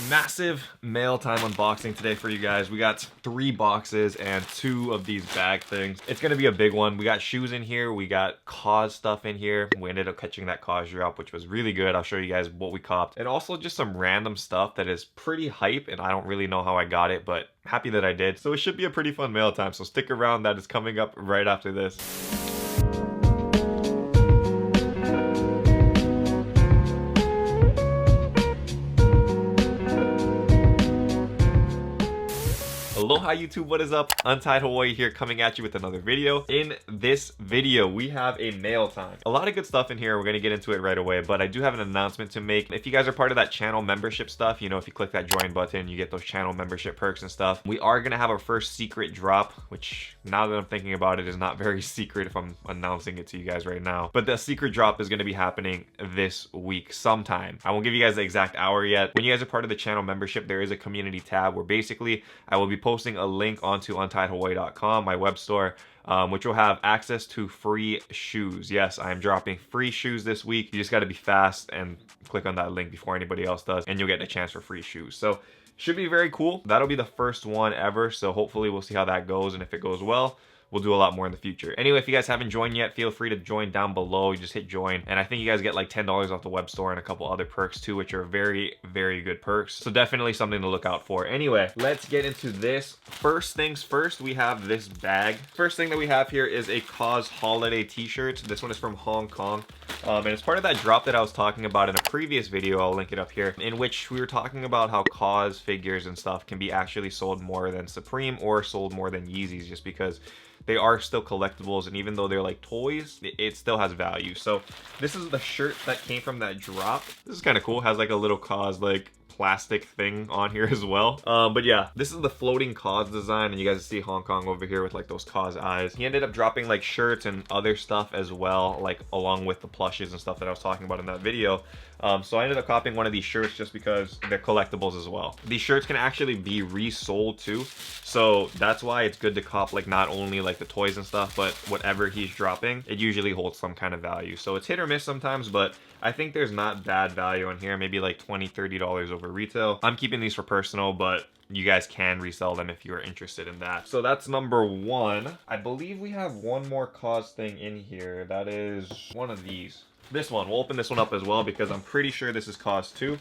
Massive mail time unboxing today for you guys. We got 3 boxes and 2 of these bag things. It's gonna be a big one. We got shoes in here, we got Kaws stuff in here. We ended up catching that Kaws drop, which was really good. I'll show you guys what we copped, and also just some random stuff that is pretty hype, and I don't really know how I got it, but happy that I did. So it should be a pretty fun mail time, so stick around. That is coming up right after this. Aloha YouTube, what is up? Untied Hawaii here, coming at you with another video. In this video, we have a mail time. A lot of good stuff in here. We're gonna get into it right away, but I do have an announcement to make. If you guys are part of that channel membership stuff, you know, if you click that join button, you get those channel membership perks and stuff. We are gonna have our first secret drop, which now that I'm thinking about it is not very secret if I'm announcing it to you guys right now. But the secret drop is gonna be happening this week sometime. I won't give you guys the exact hour yet. When you guys are part of the channel membership, there is a community tab where basically I will be posting a link onto untiedhawaii.com, my web store, which will have access to free shoes. Yes, I am dropping free shoes this week. You just got to be fast and click on that link before anybody else does, and you'll get a chance for free shoes. So should be very cool. That'll be the first one ever, so hopefully we'll see how that goes, and if it goes well, we'll do a lot more in the future. Anyway, if you guys haven't joined yet, feel free to join down below. You just hit join, and I think you guys get like $10 off the web store and a couple other perks too, which are very, very good perks. So definitely something to look out for. Anyway, let's get into this. First things first, we have this bag. First thing that we have here is a Claus Holiday t-shirt. This one is from Hong Kong. And it's part of that drop that I was talking about in a previous video, I'll link it up here, in which we were talking about how Kaws figures and stuff can be actually sold more than Supreme or sold more than Yeezys, just because they are still collectibles, and even though they're like toys, it still has value. So this is the shirt that came from that drop. This is kind of cool. It has like a little Kaws like plastic thing on here as well. But yeah, this is the floating Kaws design, and you guys see Hong Kong over here with like those Kaws eyes. He ended up dropping like shirts and other stuff as well, like along with the plushes and stuff that I was talking about in that video. So I ended up copying one of these shirts just because they're collectibles as well. These shirts can actually be resold too, so that's why it's good to cop like not only like the toys and stuff, but whatever he's dropping, it usually holds some kind of value. So it's hit or miss sometimes, but I think there's not bad value on here, maybe like $20-30 over retail. I'm keeping these for personal, but you guys can resell them if you're interested in that. So that's number one. I believe we have one more Kaws thing in here. That is one of these. This one, we'll open this one up as well because I'm pretty sure this is Kaws too.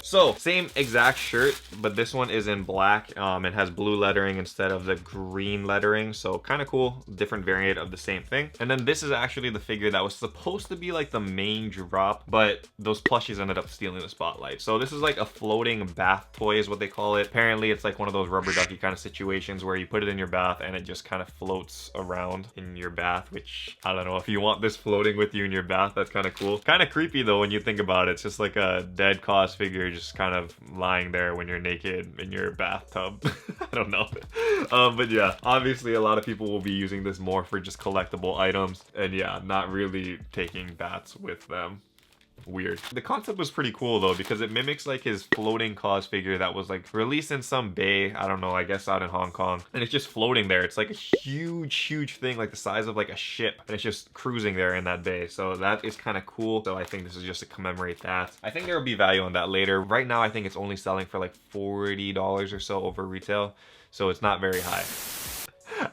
So same exact shirt, but this one is in black. It has blue lettering instead of the green lettering, so kind of cool, different variant of the same thing. And then this is actually the figure that was supposed to be like the main drop, but those plushies ended up stealing the spotlight. So this is like a floating bath toy is what they call it. Apparently it's like one of those rubber ducky kind of situations where you put it in your bath and it just kind of floats around in your bath, which I don't know, if you want this floating with you in your bath, that's kind of cool. Kind of creepy though when you think about it. It's just like a dead Kaws figure just kind of lying there when you're naked in your bathtub. I don't know. But yeah, obviously a lot of people will be using this more for just collectible items, and yeah, not really taking baths with them. Weird. The concept was pretty cool though, because it mimics like his floating Kaws figure that was like released in some bay, I don't know, I guess out in Hong Kong, and it's just floating there. It's like a huge thing, like the size of like a ship, and it's just cruising there in that bay. So that is kind of cool. So I think this is just to commemorate that. I think there will be value on that later. Right now I think it's only selling for like $40 or so over retail, so it's not very high.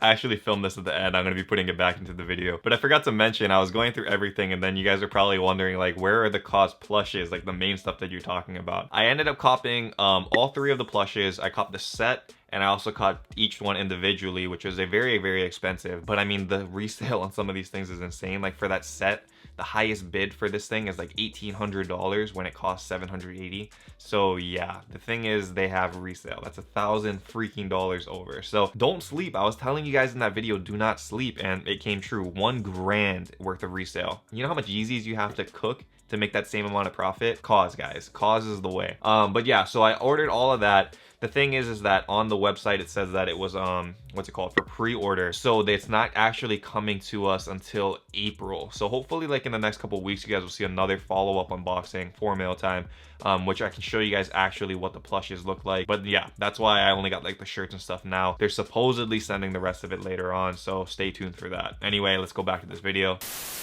I actually filmed this at the end. I'm going to be putting it back into the video. But I forgot to mention, I was going through everything, and then you guys are probably wondering, like, where are the Kaws plushes, like the main stuff that you're talking about? I ended up copying all 3 of the plushes. I copped the set, and I also caught each one individually, which was a very, very expensive. But I mean, the resale on some of these things is insane. Like for that set, the highest bid for this thing is like $1,800 when it costs $780. So yeah, the thing is they have resale. That's $1,000 over. So don't sleep. I was telling you guys in that video, do not sleep, and it came true. $1,000 worth of resale. You know how much Yeezys you have to cook to make that same amount of profit? Kaws, guys. Kaws is the way. But yeah, so I ordered all of that. The thing is that on the website it says that it was what's it called, for pre-order, so it's not actually coming to us until April. So hopefully like in the next couple weeks you guys will see another follow-up unboxing for mail time, which I can show you guys actually what the plushies look like. But yeah, that's why I only got like the shirts and stuff now. They're supposedly sending the rest of it later on, so stay tuned for that. Anyway, let's go back to this video.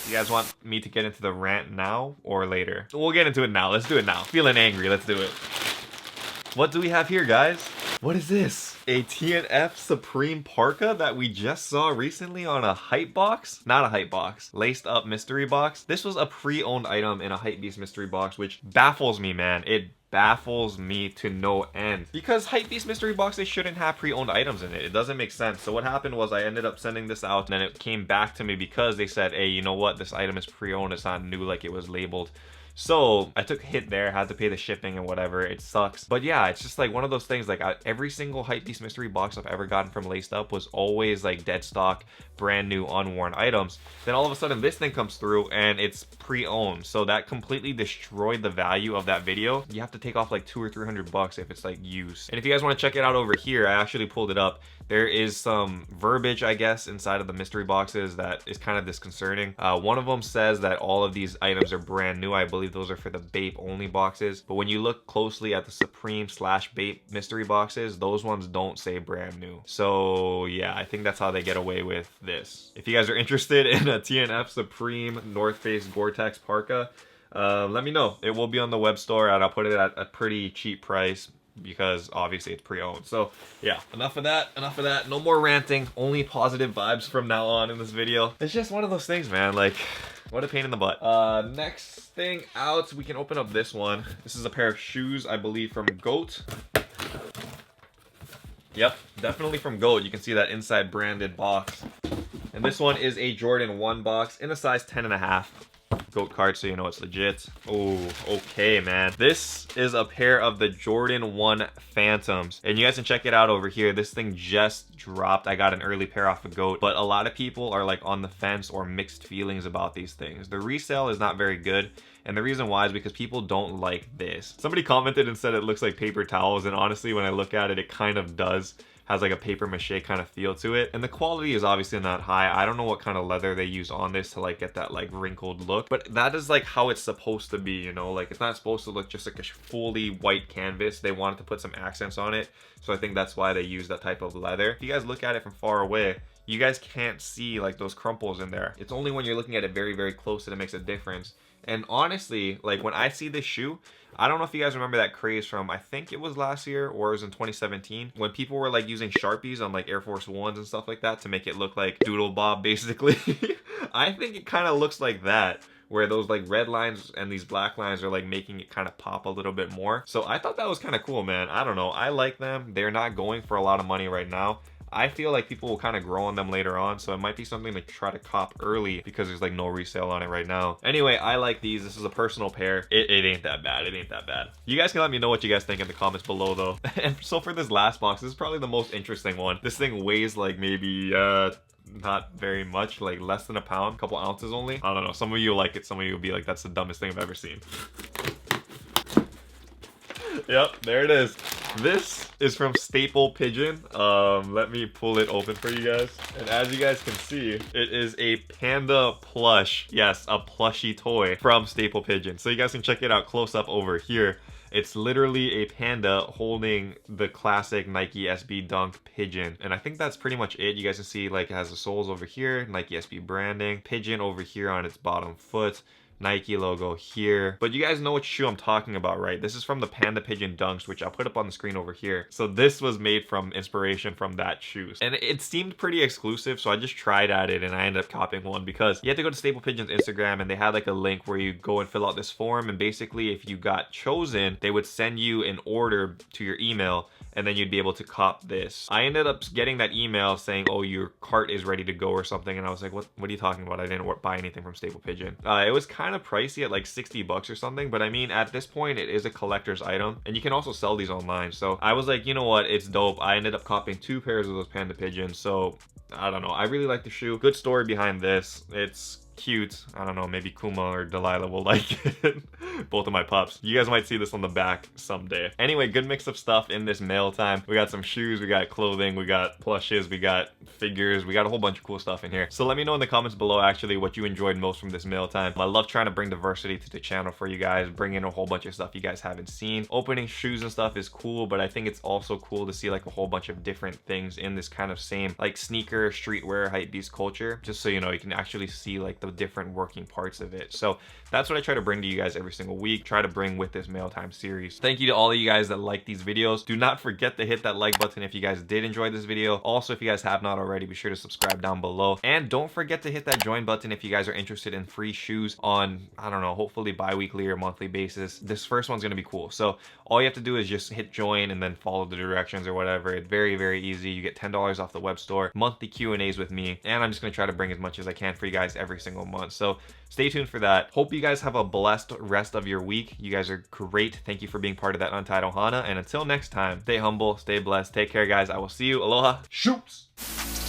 You guys want me to get into the rant now or later? We'll get into it now. Let's do it now. Feeling angry, let's do it. What do we have here, guys? What is this? A TNF Supreme parka that we just saw recently on a hype box? Not a hype box, laced up mystery box. This was a pre-owned item in a Hypebeast mystery box, which baffles me, man. It baffles me to no end, because Hypebeast mystery box, they shouldn't have pre-owned items in it. It doesn't make sense. So what happened was I ended up sending this out, and then it came back to me because they said, hey, you know what, this item is pre-owned, it's not new like it was labeled. So I took a hit there, had to pay the shipping and whatever. It sucks, but yeah, it's just like one of those things. Like every single Hypebeast mystery box I've ever gotten from Laced Up was always like dead stock, brand new, unworn items. Then all of a sudden this thing comes through and it's pre-owned, so that completely destroyed the value of that video. You have to take off like $200 or $300 if it's like used. And if you guys want to check it out over here, I actually pulled it up. There is some verbiage, I guess, inside of the mystery boxes that is kind of disconcerting. One of them says that all of these items are brand new. I believe those are for the Bape only boxes. But when you look closely at the Supreme / Bape mystery boxes, those ones don't say brand new. So yeah, I think that's how they get away with this. If you guys are interested in a TNF Supreme North Face Gore-Tex parka, let me know. It will be on the web store and I'll put it at a pretty cheap price, because obviously it's pre-owned. So yeah, enough of that, no more ranting, only positive vibes from now on in this video. It's just one of those things, man, like what a pain in the butt. Next thing out, we can open up this one. This is a pair of shoes, I believe from Goat. Yep, definitely from Goat. You can see that inside branded box. And this one is a Jordan 1 box in a size 10.5. Goat card, so you know it's legit. Oh, okay, man. This is a pair of the Jordan 1 Phantoms, and you guys can check it out over here. This thing just dropped. I got an early pair off of Goat, but a lot of people are like on the fence or mixed feelings about these things. The resale is not very good, and the reason why is because people don't like this. Somebody commented and said it looks like paper towels, and honestly, when I look at it, it kind of does. Has like a paper mache kind of feel to it, and the quality is obviously not high. I don't know what kind of leather they use on this to like get that like wrinkled look, but that is like how it's supposed to be, you know? Like it's not supposed to look just like a fully white canvas. They wanted to put some accents on it, so I think that's why they use that type of leather. If you guys look at it from far away, you guys can't see like those crumples in there. It's only when you're looking at it very, very close that it makes a difference. And honestly, like when I see this shoe, I don't know if you guys remember that craze from, I think it was last year or it was in 2017, when people were like using Sharpies on like Air Force Ones and stuff like that to make it look like Doodle Bob basically. I think it kind of looks like that, where those like red lines and these black lines are like making it kind of pop a little bit more. So I thought that was kind of cool, man. I don't know, I like them. They're not going for a lot of money right now. I feel like people will kind of grow on them later on, so it might be something to try to cop early because there's like no resale on it right now. Anyway, I like these. This is a personal pair. It ain't that bad. It ain't that bad. You guys can let me know what you guys think in the comments below though. And so for this last box, this is probably the most interesting one. This thing weighs like maybe not very much, like less than a pound, a couple ounces only. I don't know, some of you will like it, some of you will be like, that's the dumbest thing I've ever seen. Yep, there it is. This is from Staple Pigeon. Let me pull it open for you guys. And as you guys can see, it is a panda plush. Yes, a plushie toy from Staple Pigeon. So you guys can check it out close up over here. It's literally a panda holding the classic Nike SB Dunk Pigeon. And I think that's pretty much it. You guys can see like it has the soles over here, Nike SB branding, Pigeon over here on its bottom foot, Nike logo here. But you guys know which shoe I'm talking about, right? This is from the Panda Pigeon Dunks, which I'll put up on the screen over here. So this was made from inspiration from that shoe. And it seemed pretty exclusive, so I just tried at it and I ended up copying one because you have to go to Staple Pigeon's Instagram and they had like a link where you go and fill out this form, and basically if you got chosen, they would send you an order to your email and then you'd be able to cop this. I ended up getting that email saying, oh, your cart is ready to go or something, and I was like, what are you talking about? I didn't buy anything from Staple Pigeon. It was kind of pricey at like 60 bucks or something, but I mean, at this point it is a collector's item and you can also sell these online. So I was like, you know what, it's dope. I ended up copying 2 pairs of those Panda Pigeons. So I don't know, I really like the shoe. Good story behind this. It's cute. I don't know, maybe Kuma or Delilah will like it. Both of my pups. You guys might see this on the back someday. Anyway, good mix of stuff in this mail time. We got some shoes, we got clothing, we got plushes, we got figures, we got a whole bunch of cool stuff in here. So let me know in the comments below actually what you enjoyed most from this mail time. I love trying to bring diversity to the channel for you guys, bring in a whole bunch of stuff you guys haven't seen. Opening shoes and stuff is cool, but I think it's also cool to see like a whole bunch of different things in this kind of same like sneaker, streetwear, hypebeast culture, just so you know, you can actually see like the different working parts of it. So that's what I try to bring to you guys every single week, try to bring with this mail time series. Thank you to all of you guys that like these videos. Do not forget to hit that like button if you guys did enjoy this video. Also, if you guys have not already, be sure to subscribe down below, and don't forget to hit that join button if you guys are interested in free shoes on, I don't know, hopefully bi-weekly or monthly basis. This first one's gonna be cool. So all you have to do is just hit join and then follow the directions or whatever. It's very, very easy. You get $10 off the web store, monthly Q&As with me, and I'm just gonna try to bring as much as I can for you guys every single month. So stay tuned for that. Hope you guys have a blessed rest of your week. You guys are great. Thank you for being part of that Untied Ohana, and until next time, stay humble, stay blessed, take care guys. I will see you. Aloha. Shoots.